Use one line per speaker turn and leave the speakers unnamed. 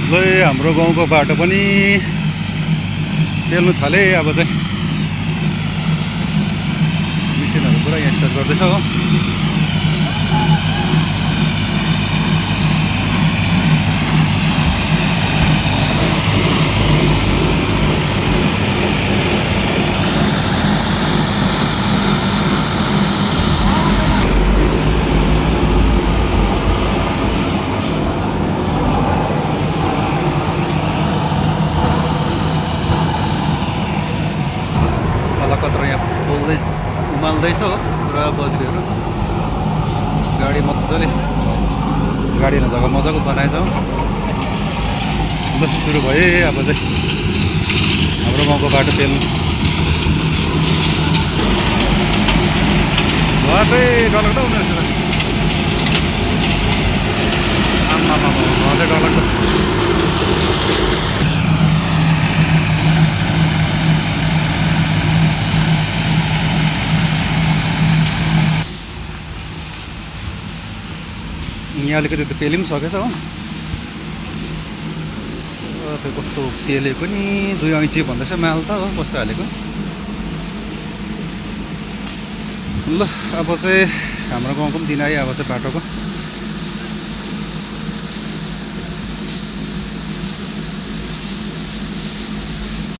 ल हाम्रो गाउँको बाटो पनि पेल्नु थाले। अब चाहिँ मिसिनहरू पुरा यहाँ स्टार्ट गर्दैछ हो। कत्र यहाँ उमाल्दैछ हो पुरा बज्रीहरू। गाडी मजाले गाडी जग्गा मजाको बनाएछ हो। ल सुरु भयो अब चाहिँ हाम्रो गाउँको बाटो पेल्नु। उहाँ चाहिँ डरलाग्दो हुँदो रहेछ त। आम्मामा उहाँ चाहिँ डरलाग्छ। यहाँ अलिकति त पेली पनि सकेछ हो। त्यो कस्तो पेलेको नि 2 ऐँची भन्दैछ माल त हो कस्तो हालेको। ल अब चाहिँ हाम्रो गाउँको पनि दिन आयो अब चाहिँ बाटोको।